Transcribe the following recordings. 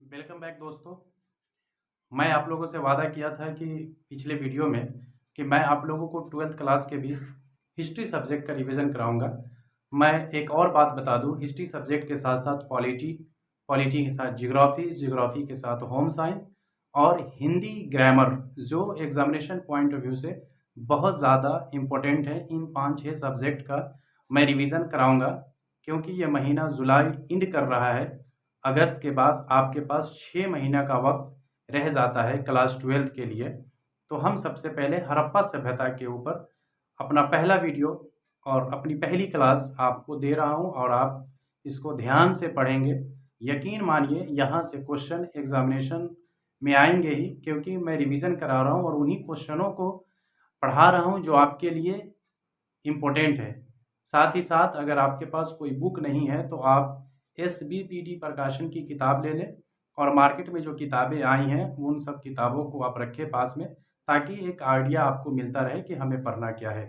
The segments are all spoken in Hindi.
वेलकम बैक दोस्तों। मैं आप लोगों से वादा किया था कि पिछले वीडियो में कि मैं आप लोगों को 12th क्लास के भी हिस्ट्री सब्जेक्ट का रिवीजन कराऊंगा। मैं एक और बात बता दूं, हिस्ट्री सब्जेक्ट के साथ साथ पॉलिटी, पॉलिटी के साथ जियोग्राफी, जियोग्राफी के साथ होम साइंस और हिंदी ग्रामर, जो एग्जामिनेशन पॉइंट ऑफ व्यू से बहुत ज़्यादा इम्पोर्टेंट है। इन 5-6 सब्जेक्ट का मैं रिवीजन कराऊंगा, क्योंकि ये महीना जुलाई इंड कर रहा है। अगस्त के बाद आपके पास 6 महीना का वक्त रह जाता है क्लास 12th के लिए। तो हम सबसे पहले हड़प्पा सभ्यता के ऊपर अपना पहला वीडियो और अपनी पहली क्लास आपको दे रहा हूं, और आप इसको ध्यान से पढ़ेंगे। यकीन मानिए यहाँ से क्वेश्चन एग्जामिनेशन में आएंगे ही, क्योंकि मैं रिवीजन करा रहा हूँ और उन्हीं क्वेश्चनों को पढ़ा रहा हूँ जो आपके लिए इम्पोर्टेंट है। साथ ही साथ अगर आपके पास कोई बुक नहीं है तो आप SBPD प्रकाशन की किताब ले लें, और मार्केट में जो किताबें आई हैं उन सब किताबों को आप रखें पास में, ताकि एक आइडिया आपको मिलता रहे कि हमें पढ़ना क्या है।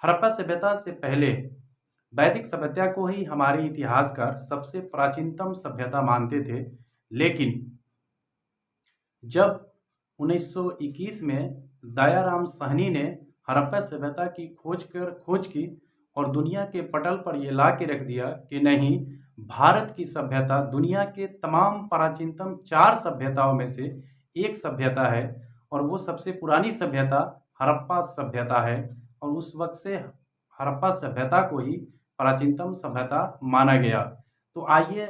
हड़प्पा सभ्यता से पहले वैदिक सभ्यता को ही हमारे इतिहासकार सबसे प्राचीनतम सभ्यता मानते थे। लेकिन जब 1921 में दयाराम साहनी ने हड़प्पा सभ्यता की खोज की और दुनिया के पटल पर यह ला के रख दिया कि नहीं, भारत की सभ्यता दुनिया के तमाम प्राचीनतम 4 सभ्यताओं में से एक सभ्यता है, और वो सबसे पुरानी सभ्यता हड़प्पा सभ्यता है। और उस वक्त से हड़प्पा सभ्यता को ही प्राचीनतम सभ्यता माना गया। तो आइए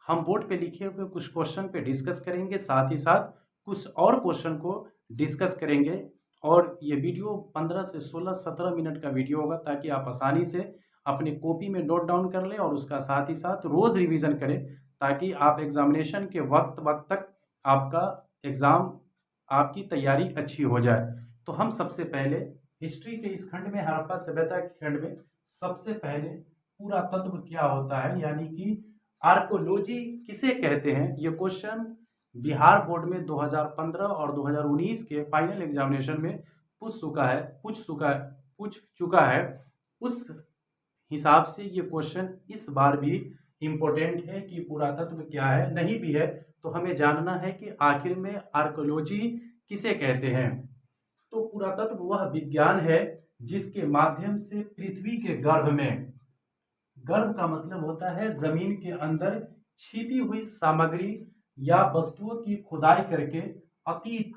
हम बोर्ड पे लिखे हुए कुछ क्वेश्चन पे डिस्कस करेंगे, साथ ही साथ कुछ और क्वेश्चन को डिस्कस करेंगे। और ये वीडियो 15 से 16-17 मिनट का वीडियो होगा, ताकि आप आसानी से अपनी कॉपी में नोट डाउन कर लें और उसका साथ ही साथ रोज़ रिवीजन करें, ताकि आप एग्जामिनेशन के वक्त तक आपका एग्ज़ाम, आपकी तैयारी अच्छी हो जाए। तो हम सबसे पहले हिस्ट्री के इस खंड में, हड़प्पा सभ्यता के खंड में, सबसे पहले पुरातत्व क्या होता है, यानी कि आर्कोलॉजी किसे कहते हैं, ये क्वेश्चन बिहार बोर्ड में 2015 और 2019 के फाइनल एग्जामिनेशन में पूछ चुका है। उस हिसाब से ये क्वेश्चन इस बार भी इम्पोर्टेंट है कि पुरातत्व क्या है। नहीं भी है तो हमें जानना है कि आखिर में आर्कोलॉजी किसे कहते हैं। तो पुरातत्व वह विज्ञान है जिसके माध्यम से पृथ्वी के गर्भ में, गर्भ का मतलब होता है जमीन के अंदर छिपी हुई सामग्री या वस्तुओं की खुदाई करके अतीत,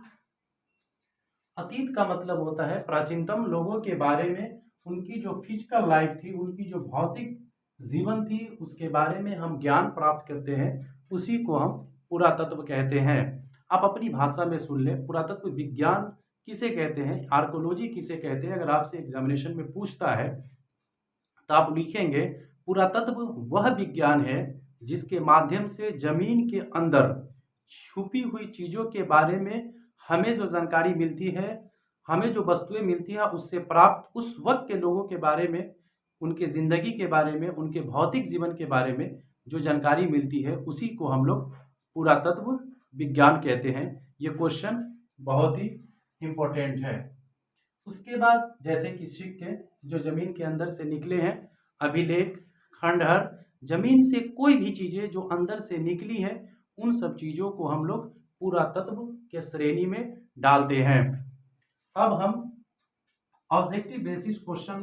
अतीत का मतलब होता है प्राचीनतम लोगों के बारे में, उनकी जो फिजिकल लाइफ थी, उनकी जो भौतिक जीवन थी, उसके बारे में हम ज्ञान प्राप्त करते हैं, उसी को हम पुरातत्व कहते हैं। आप अपनी भाषा में सुन लें, पुरातत्व विज्ञान किसे कहते हैं, आर्कोलॉजी किसे कहते हैं। अगर आपसे एग्जामिनेशन में पूछता है तो आप लिखेंगे पुरातत्व वह विज्ञान है जिसके माध्यम से जमीन के अंदर छुपी हुई चीजों के बारे में हमें जो जानकारी मिलती है, हमें जो वस्तुएं मिलती है, उससे प्राप्त उस वक्त के लोगों के बारे में, उनके जिंदगी के बारे में, उनके भौतिक जीवन के बारे में जो जानकारी मिलती है, उसी को हम लोग पुरातत्व विज्ञान कहते हैं। ये क्वेश्चन बहुत ही इम्पोर्टेंट है। उसके बाद जैसे कि सिक्के जो जमीन के अंदर से निकले हैं, अभिलेख, खंडहर, जमीन से कोई भी चीजें जो अंदर से निकली हैं, उन सब चीजों को हम लोग पुरातत्व के श्रेणी में डालते हैं। अब हम ऑब्जेक्टिव बेसिस क्वेश्चन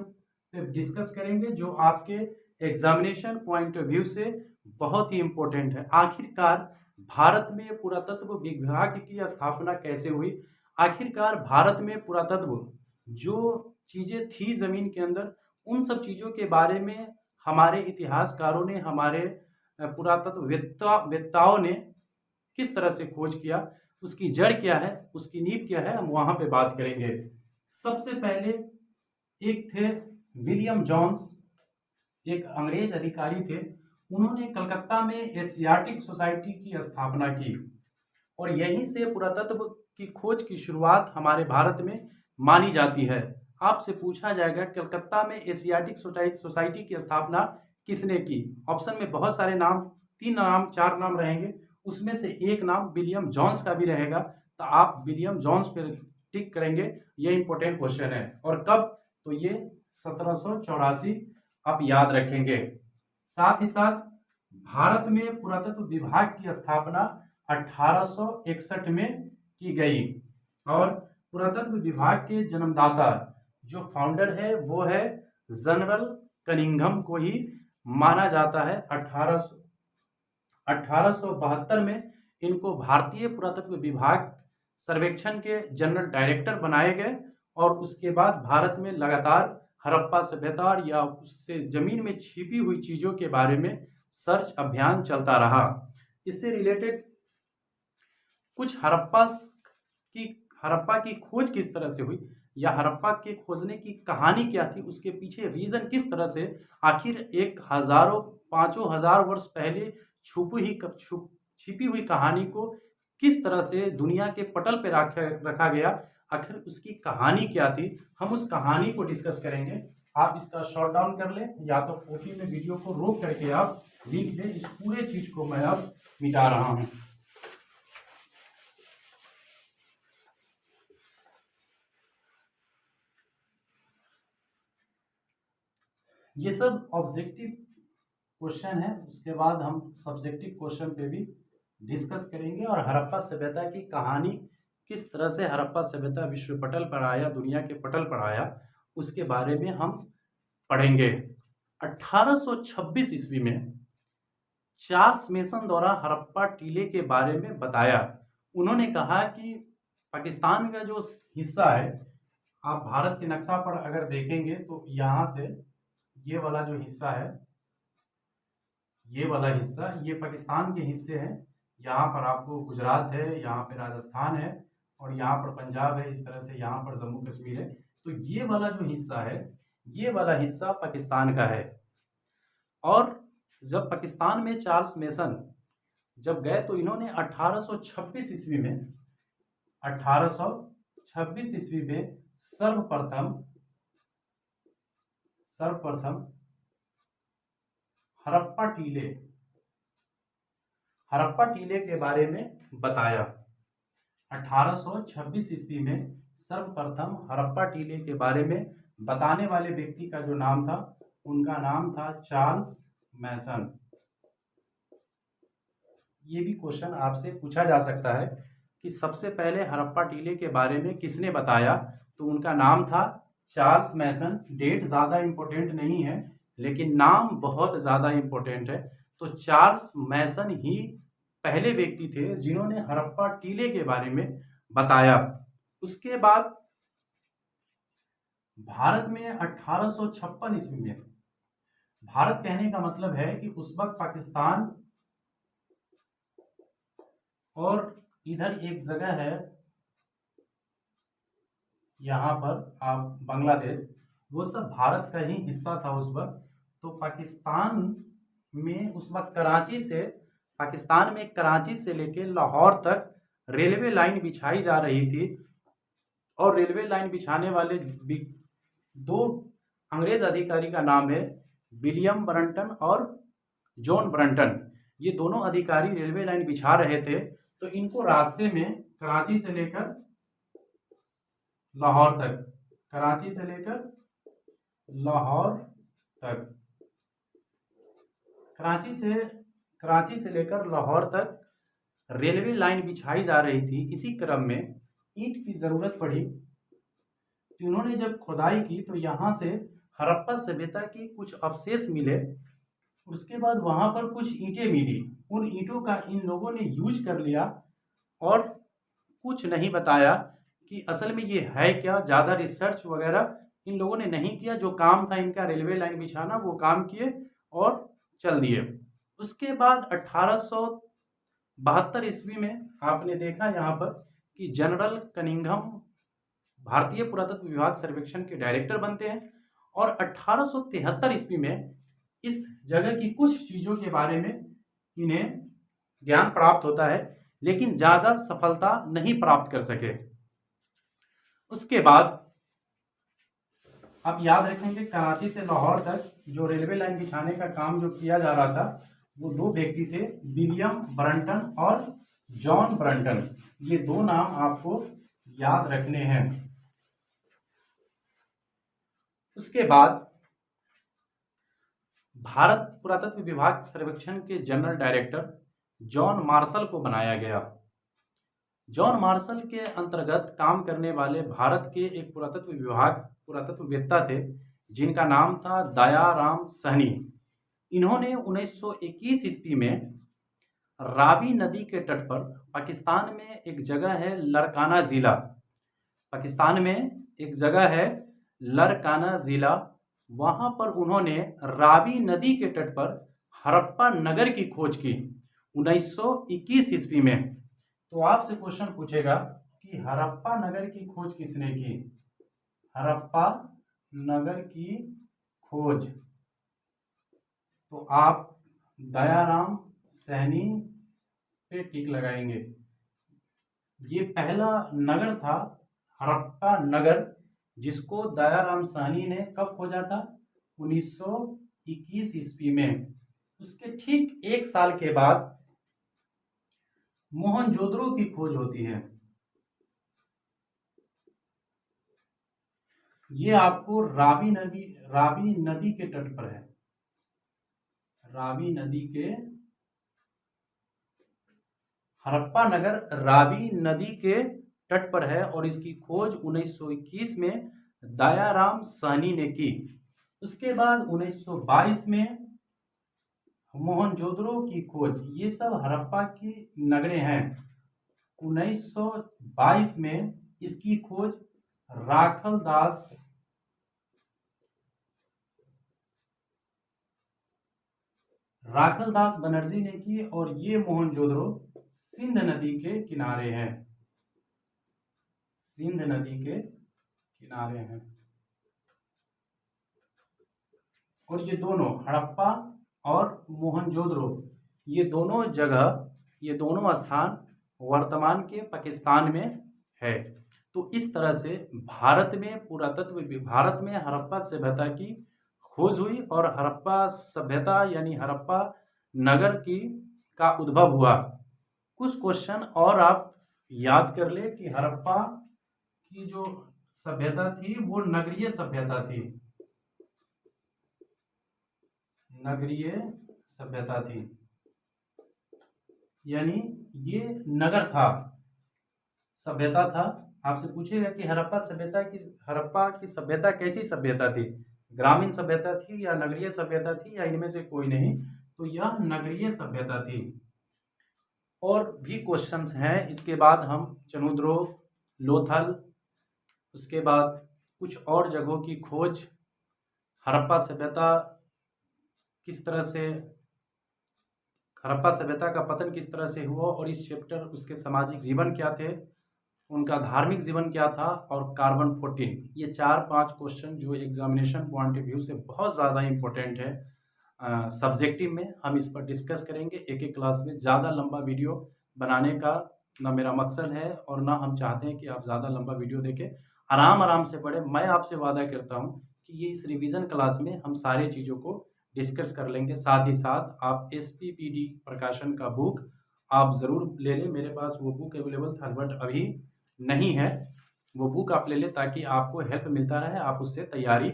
पे डिस्कस करेंगे, जो आपके एग्जामिनेशन पॉइंट ऑफ व्यू से बहुत ही इंपॉर्टेंट है। आखिरकार भारत में पुरातत्व विभाग की स्थापना कैसे हुई, आखिरकार भारत में पुरातत्व जो चीजें थी जमीन के अंदर, उन सब चीजों के बारे में हमारे इतिहासकारों ने, हमारे पुरातत्ववेत्ताओं ने किस तरह से खोज किया, उसकी जड़ क्या है, उसकी नींव क्या है, हम वहां पे बात करेंगे। सबसे पहले एक थे विलियम जोन्स, एक अंग्रेज अधिकारी थे। उन्होंने कलकत्ता में एशियाटिक सोसाइटी की स्थापना की, और यहीं से पुरातत्व की खोज की शुरुआत हमारे भारत में मानी जाती है। आपसे पूछा जाएगा कलकत्ता में एशियाटिक सोसाइटी की स्थापना किसने की, ऑप्शन में बहुत सारे नाम, 3 नाम 4 नाम रहेंगे, उसमें से एक नाम विलियम जोन्स का भी रहेगा, तो आप विलियम जोन्स पर टिक करेंगे। ये इंपॉर्टेंट क्वेश्चन है। और कब, तो ये 1784 आप याद रखेंगे। साथ ही साथ भारत में पुरातत्व विभाग की स्थापना 1861 में की गई। और पुरातत्व विभाग के जन्मदाता जो फाउंडर है वो है जनरल कनिंघम को ही माना जाता है। 1872 में इनको भारतीय पुरातत्व विभाग सर्वेक्षण के जनरल डायरेक्टर बनाए गए और उसके बाद भारत में लगातार हड़प्पा सभ्यता या उससे जमीन में छिपी हुई चीजों के बारे में सर्च अभियान चलता रहा। इससे रिलेटेड कुछ हड़प्पा की खोज किस तरह से हुई या हड़प्पा के खोजने की कहानी क्या थी, उसके पीछे रीजन किस तरह से, आखिर एक हजारों 5,000 वर्ष पहले छिपी हुई कहानी को किस तरह से दुनिया के पटल पर रखा गया, आखिर उसकी कहानी क्या थी, हम उस कहानी को डिस्कस करेंगे। आप इसका शॉर्ट डाउन कर लें या तो कॉपी में वीडियो को रोक करके आप लिख दें। इस पूरे चीज को मैं अब मिटा रहा हूं। ये सब ऑब्जेक्टिव क्वेश्चन है, उसके बाद हम सब्जेक्टिव क्वेश्चन पे भी डिस्कस करेंगे और हड़प्पा सभ्यता की कहानी किस तरह से हड़प्पा सभ्यता विश्व पटल पर आया, दुनिया के पटल पर आया, उसके बारे में हम पढ़ेंगे। 1826 ईस्वी में चार्ल्स मेसन द्वारा हड़प्पा टीले के बारे में बताया। उन्होंने कहा कि पाकिस्तान का जो हिस्सा है, आप भारत के नक्शा पर अगर देखेंगे तो यहाँ से ये वाला जो हिस्सा है, ये वाला हिस्सा, ये पाकिस्तान के हिस्से हैं। यहाँ पर आपको गुजरात है, यहाँ पे राजस्थान है और यहाँ पर पंजाब है, इस तरह से यहाँ पर जम्मू कश्मीर है। तो ये वाला जो हिस्सा है, ये वाला हिस्सा पाकिस्तान का है। और जब पाकिस्तान में चार्ल्स मेसन जब गए तो इन्होंने 1826 ईस्वी में 1826 ईस्वी में सर्वप्रथम हड़प्पा टीले के बारे में बताया। 1826 ईस्वी में सर्वप्रथम हड़प्पा टीले के बारे में बताने वाले व्यक्ति का जो नाम था, उनका नाम था चार्ल्स मेसन। ये भी क्वेश्चन आपसे पूछा जा सकता है कि सबसे पहले हड़प्पा टीले के बारे में किसने बताया, तो उनका नाम था चार्ल्स मेसन। डेट ज़्यादा इम्पोर्टेंट नहीं है लेकिन नाम बहुत ज़्यादा इम्पोर्टेंट है। तो चार्ल्स मेसन ही पहले व्यक्ति थे जिन्होंने हड़प्पा टीले के बारे में बताया। उसके बाद भारत में 1856 ईस्वी में, भारत कहने का मतलब है कि उस वक्त पाकिस्तान और इधर एक जगह है यहाँ पर आप बांग्लादेश, वो सब भारत का ही हिस्सा था उस वक्त। तो पाकिस्तान में उस वक्त पाकिस्तान में कराची से लेकर लाहौर तक रेलवे लाइन बिछाई जा रही थी और रेलवे लाइन बिछाने वाले दो अंग्रेज अधिकारी का नाम है विलियम ब्रंटन और जॉन ब्रंटन। ये दोनों अधिकारी रेलवे लाइन बिछा रहे थे। तो इनको रास्ते में कराची से लेकर लाहौर तक, कराची से लेकर लाहौर तक, कराची से लेकर लाहौर तक रेलवे लाइन बिछाई जा रही थी। इसी क्रम में ईंट की जरूरत पड़ी तो इन्होंने जब खुदाई की तो यहाँ से हड़प्पा सभ्यता की कुछ अवशेष मिले। उसके बाद वहाँ पर कुछ ईंटें मिली, उन ईंटों का इन लोगों ने यूज कर लिया और कुछ नहीं बताया कि असल में ये है क्या। ज़्यादा रिसर्च वगैरह इन लोगों ने नहीं किया, जो काम था इनका रेलवे लाइन बिछाना वो काम किए और चल दिए। उसके बाद 1872 ईस्वी में आपने देखा यहाँ पर कि जनरल कनिंघम भारतीय पुरातत्व विभाग सर्वेक्षण के डायरेक्टर बनते हैं और 1873 ईस्वी में इस जगह की कुछ चीज़ों के बारे में इन्हें ज्ञान प्राप्त होता है, लेकिन ज़्यादा सफलता नहीं प्राप्त कर सके। उसके बाद आप याद रखेंगे कराची से लाहौर तक जो रेलवे लाइन बिछाने का काम जो किया जा रहा था, वो दो व्यक्ति थे, विलियम ब्रंटन और जॉन ब्रंटन। ये दो नाम आपको याद रखने हैं। उसके बाद भारत पुरातत्व विभाग सर्वेक्षण के जनरल डायरेक्टर जॉन मार्शल को बनाया गया। जॉन मार्शल के अंतर्गत काम करने वाले भारत के एक पुरातत्ववेत्ता थे जिनका नाम था दयाराम सहनी। इन्होंने 1921 ईस्वी में रावी नदी के तट पर, पाकिस्तान में एक जगह है लरकाना ज़िला, पाकिस्तान में एक जगह है लरकाना ज़िला, वहाँ पर उन्होंने रावी नदी के तट पर हड़प्पा नगर की खोज की 1921 ईस्वी में। तो आपसे क्वेश्चन पूछेगा कि हड़प्पा नगर की खोज किसने की? हड़प्पा नगर की खोज, तो आप दयाराम सहनी पे टिक लगाएंगे। ये पहला नगर था हड़प्पा नगर, जिसको दयाराम सहनी ने कब खोजा था? 1921 ईस्वी में। उसके ठीक एक साल के बाद मोहनजोदड़ो की खोज होती है। ये आपको रावी नदी के तट पर है, रावी नदी के, हड़प्पा नगर रावी नदी के तट पर है और इसकी खोज 1921 में दयाराम सहनी ने की। उसके बाद 1922 में मोहनजोदड़ो की खोज, ये सब हड़प्पा की नगरें हैं। 1922 में इसकी खोज राखलदास बनर्जी ने की और ये मोहनजोदड़ो सिंध नदी के किनारे हैं, सिंध नदी के किनारे हैं। और ये दोनों हड़प्पा और मोहनजोदड़ो, ये दोनों जगह, ये दोनों स्थान वर्तमान के पाकिस्तान में है। तो इस तरह से भारत में हड़प्पा सभ्यता की खोज हुई और हड़प्पा सभ्यता यानी हड़प्पा नगर का उद्भव हुआ। कुछ क्वेश्चन और आप याद कर ले कि हड़प्पा की जो सभ्यता थी वो नगरीय सभ्यता थी, नगरीय सभ्यता थी, यानी ये नगर था, सभ्यता था। आपसे पूछेगा कि हड़प्पा की सभ्यता कैसी सभ्यता थी? ग्रामीण सभ्यता थी या नगरीय सभ्यता थी या इनमें से कोई नहीं? तो यह नगरीय सभ्यता थी। और भी क्वेश्चंस हैं। इसके बाद हम चनुद्रो, लोथल, उसके बाद कुछ और जगहों की खोज, हड़प्पा सभ्यता किस तरह से, हड़प्पा सभ्यता का पतन किस तरह से हुआ और इस चैप्टर उसके सामाजिक जीवन क्या थे, उनका धार्मिक जीवन क्या था, और कार्बन 14, ये 4-5 क्वेश्चन जो एग्जामिनेशन पॉइंट ऑफ व्यू से बहुत ज़्यादा इम्पोर्टेंट है सब्जेक्टिव में, हम इस पर डिस्कस करेंगे एक एक क्लास में। ज़्यादा लंबा वीडियो बनाने का ना मेरा मकसद है और ना हम चाहते हैं कि आप ज़्यादा लंबा वीडियो देखें, आराम से पढ़ें। मैं आपसे वादा करता हूँ कि ये इस रिवीजन क्लास में हम सारी चीज़ों को डिस्कस कर लेंगे। साथ ही साथ आप SPPD प्रकाशन का बुक आप ज़रूर ले लें, मेरे पास वो बुक अवेलेबल था बट अभी नहीं है, वो बुक आप ले लें ताकि आपको हेल्प मिलता रहे, आप उससे तैयारी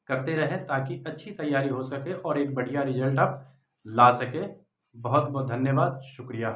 करते रहें ताकि अच्छी तैयारी हो सके और एक बढ़िया रिजल्ट आप ला सके। बहुत बहुत धन्यवाद, शुक्रिया।